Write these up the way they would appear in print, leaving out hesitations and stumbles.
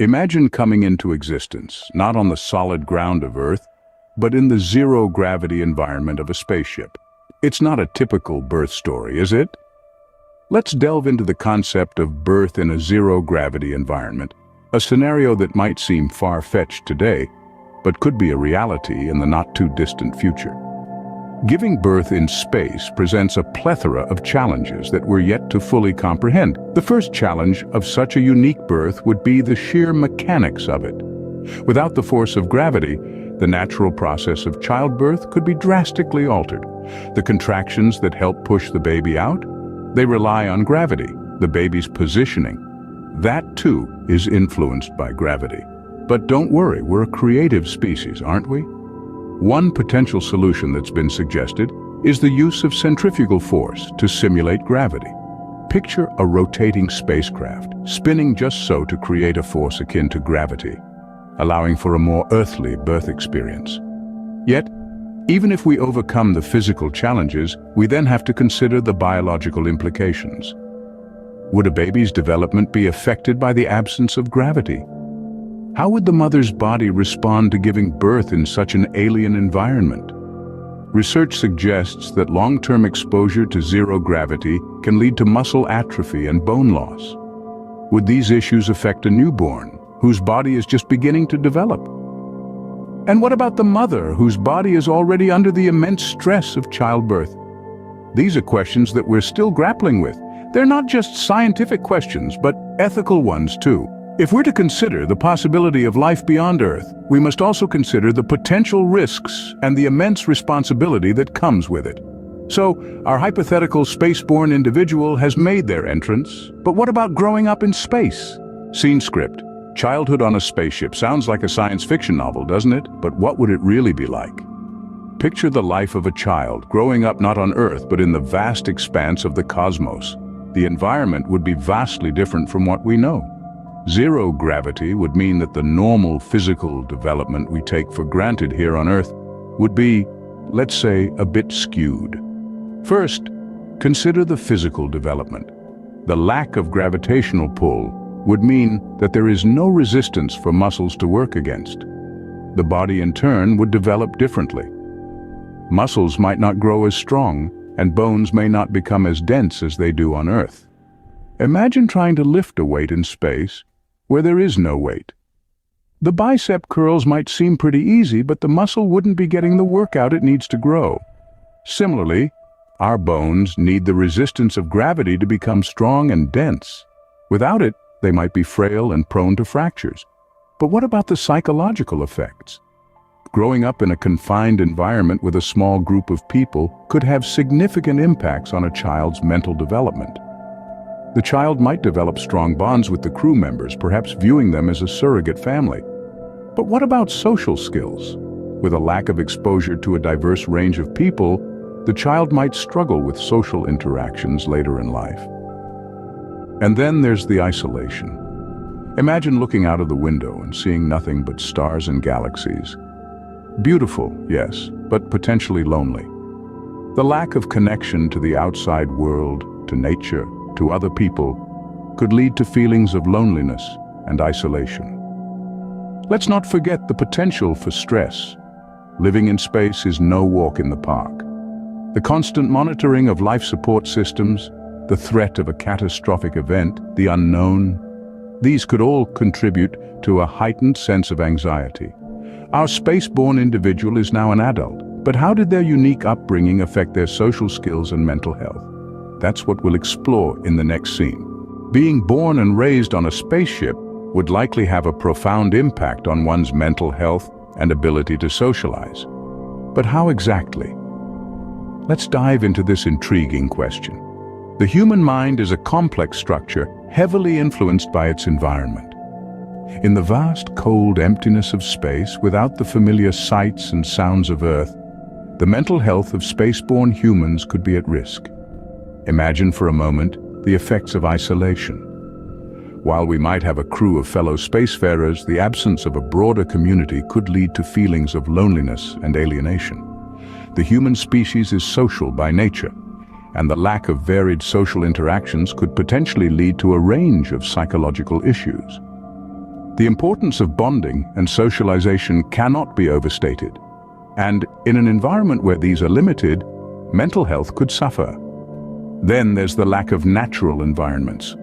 Imagine coming into existence, not on the solid ground of Earth, but in the zero-gravity environment of a spaceship. It's not a typical birth story, is it? Let's delve into the concept of birth in a zero-gravity environment, a scenario that might seem far-fetched today, but could be a reality in the not-too-distant future. Giving birth in space presents a plethora of challenges that we're yet to fully comprehend. The first challenge of such a unique birth would be the sheer mechanics of it. Without the force of gravity, the natural process of childbirth could be drastically altered. The contractions that help push the baby out, they rely on gravity, the baby's positioning. That, too, is influenced by gravity. But don't worry, we're a creative species, aren't we? One potential solution that's been suggested is the use of centrifugal force to simulate gravity. Picture a rotating spacecraft, spinning just so to create a force akin to gravity, allowing for a more earthly birth experience. Yet, even if we overcome the physical challenges, we then have to consider the biological implications. Would a baby's development be affected by the absence of gravity? How would the mother's body respond to giving birth in such an alien environment? Research suggests that long-term exposure to zero gravity can lead to muscle atrophy and bone loss. Would these issues affect a newborn, whose body is just beginning to develop? And what about the mother, whose body is already under the immense stress of childbirth? These are questions that we're still grappling with. They're not just scientific questions, but ethical ones too. If we're to consider the possibility of life beyond Earth, we must also consider the potential risks and the immense responsibility that comes with it. So, our hypothetical spaceborne individual has made their entrance, but what about growing up in space? Scene script. Childhood on a spaceship sounds like a science fiction novel, doesn't it? But what would it really be like? Picture the life of a child, growing up not on Earth, but in the vast expanse of the cosmos. The environment would be vastly different from what we know. Zero gravity would mean that the normal physical development we take for granted here on Earth would be, let's say, a bit skewed. First, consider the physical development. The lack of gravitational pull would mean that there is no resistance for muscles to work against. The body in turn would develop differently. Muscles might not grow as strong, and bones may not become as dense as they do on Earth. Imagine trying to lift a weight in space where there is no weight. The bicep curls might seem pretty easy, but the muscle wouldn't be getting the workout it needs to grow. Similarly, our bones need the resistance of gravity to become strong and dense. Without it, they might be frail and prone to fractures. But what about the psychological effects? Growing up in a confined environment with a small group of people could have significant impacts on a child's mental development. The child might develop strong bonds with the crew members, perhaps viewing them as a surrogate family. But what about social skills? With a lack of exposure to a diverse range of people, the child might struggle with social interactions later in life. And then there's the isolation. Imagine looking out of the window and seeing nothing but stars and galaxies. Beautiful, yes, but potentially lonely. The lack of connection to the outside world, to nature, to other people, could lead to feelings of loneliness and isolation. Let's not forget the potential for stress. Living in space is no walk in the park. The constant monitoring of life support systems, the threat of a catastrophic event, the unknown, these could all contribute to a heightened sense of anxiety. Our spaceborne individual is now an adult, but how did their unique upbringing affect their social skills and mental health? That's what we'll explore in the next scene. Being born and raised on a spaceship would likely have a profound impact on one's mental health and ability to socialize. But how exactly? Let's dive into this intriguing question. The human mind is a complex structure heavily influenced by its environment. In the vast, cold emptiness of space, without the familiar sights and sounds of Earth, the mental health of spaceborne humans could be at risk. Imagine for a moment the effects of isolation. While we might have a crew of fellow spacefarers, the absence of a broader community could lead to feelings of loneliness and alienation. The human species is social by nature, and the lack of varied social interactions could potentially lead to a range of psychological issues. The importance of bonding and socialization cannot be overstated. And in an environment where these are limited, mental health could suffer. Then there's the lack of natural environments.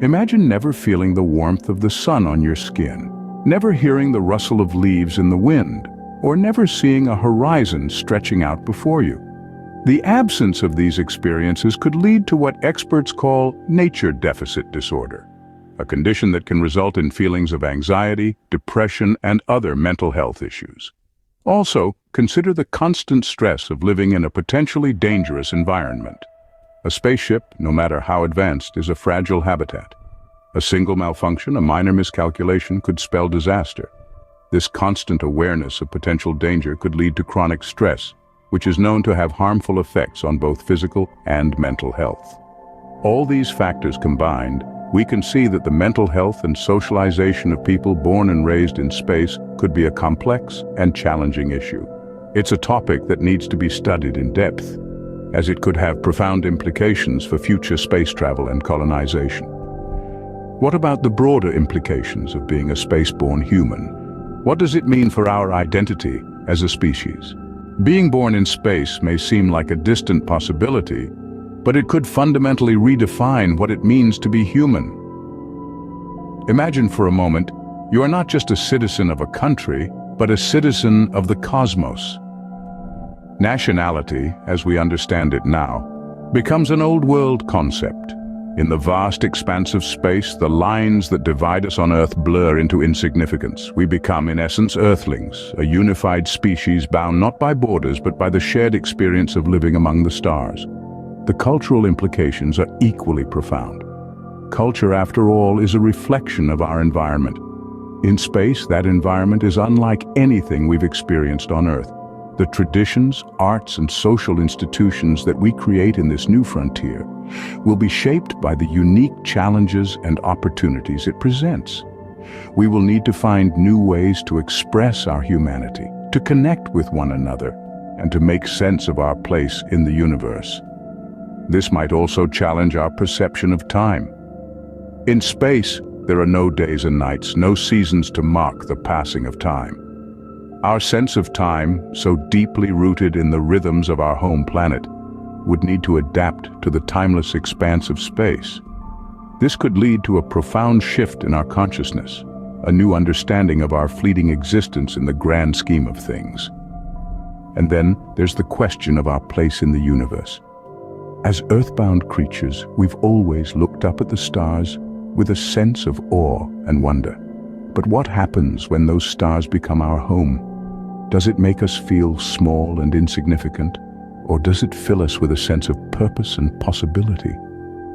Imagine never feeling the warmth of the sun on your skin, never hearing the rustle of leaves in the wind, or never seeing a horizon stretching out before you. The absence of these experiences could lead to what experts call nature deficit disorder, a condition that can result in feelings of anxiety, depression, and other mental health issues. Also, consider the constant stress of living in a potentially dangerous environment. A spaceship, no matter how advanced, is a fragile habitat. A single malfunction, a minor miscalculation, could spell disaster. This constant awareness of potential danger could lead to chronic stress, which is known to have harmful effects on both physical and mental health. All these factors combined, we can see that the mental health and socialization of people born and raised in space could be a complex and challenging issue. It's a topic that needs to be studied in depth, as it could have profound implications for future space travel and colonization. What about the broader implications of being a space-born human? What does it mean for our identity as a species? Being born in space may seem like a distant possibility, but it could fundamentally redefine what it means to be human. Imagine for a moment, you are not just a citizen of a country, but a citizen of the cosmos. Nationality, as we understand it now, becomes an old-world concept. In the vast expanse of space, the lines that divide us on Earth blur into insignificance. We become, in essence, Earthlings, a unified species bound not by borders but by the shared experience of living among the stars. The cultural implications are equally profound. Culture, after all, is a reflection of our environment. In space, that environment is unlike anything we've experienced on Earth. The traditions, arts, and social institutions that we create in this new frontier will be shaped by the unique challenges and opportunities it presents. We will need to find new ways to express our humanity, to connect with one another, and to make sense of our place in the universe. This might also challenge our perception of time. In space, there are no days and nights, no seasons to mark the passing of time. Our sense of time, so deeply rooted in the rhythms of our home planet, would need to adapt to the timeless expanse of space. This could lead to a profound shift in our consciousness, a new understanding of our fleeting existence in the grand scheme of things. And then there's the question of our place in the universe. As earthbound creatures, we've always looked up at the stars with a sense of awe and wonder. But what happens when those stars become our home? Does it make us feel small and insignificant? Or does it fill us with a sense of purpose and possibility?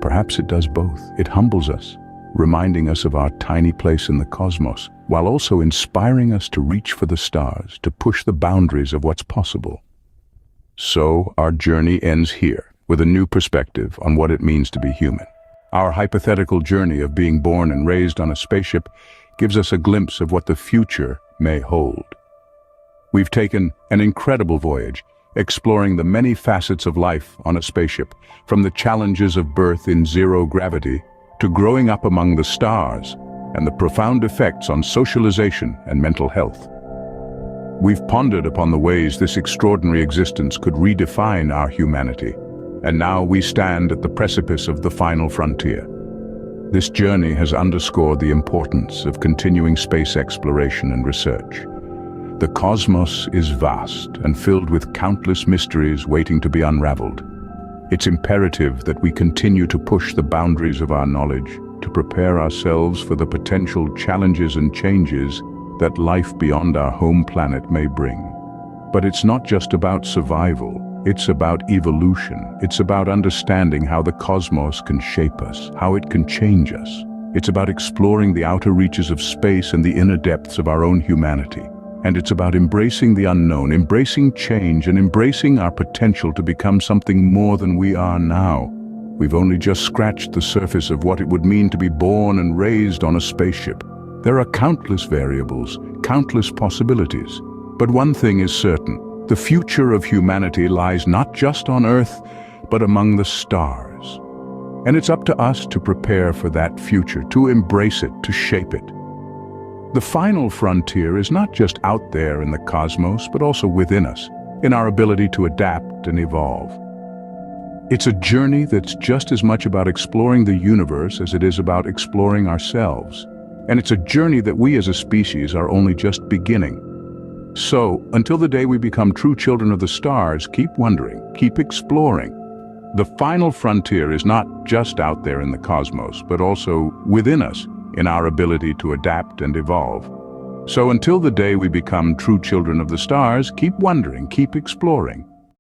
Perhaps it does both. It humbles us, reminding us of our tiny place in the cosmos, while also inspiring us to reach for the stars, to push the boundaries of what's possible. So our journey ends here, with a new perspective on what it means to be human. Our hypothetical journey of being born and raised on a spaceship gives us a glimpse of what the future may hold. We've taken an incredible voyage, exploring the many facets of life on a spaceship, from the challenges of birth in zero gravity to growing up among the stars and the profound effects on socialization and mental health. We've pondered upon the ways this extraordinary existence could redefine our humanity, and now we stand at the precipice of the final frontier. This journey has underscored the importance of continuing space exploration and research. The cosmos is vast and filled with countless mysteries waiting to be unraveled. It's imperative that we continue to push the boundaries of our knowledge, to prepare ourselves for the potential challenges and changes that life beyond our home planet may bring. But it's not just about survival, it's about evolution. It's about understanding how the cosmos can shape us, how it can change us. It's about exploring the outer reaches of space and the inner depths of our own humanity. And it's about embracing the unknown, embracing change, and embracing our potential to become something more than we are now. We've only just scratched the surface of what it would mean to be born and raised on a spaceship. There are countless variables, countless possibilities. But one thing is certain: the future of humanity lies not just on Earth, but among the stars. And it's up to us to prepare for that future, to embrace it, to shape it. The final frontier is not just out there in the cosmos, but also within us, in our ability to adapt and evolve. It's a journey that's just as much about exploring the universe as it is about exploring ourselves. And it's a journey that we as a species are only just beginning. So, until the day we become true children of the stars, keep wondering, keep exploring. The final frontier is not just out there in the cosmos, but also within us, in our ability to adapt and evolve. So until the day we become true children of the stars, keep wondering, keep exploring.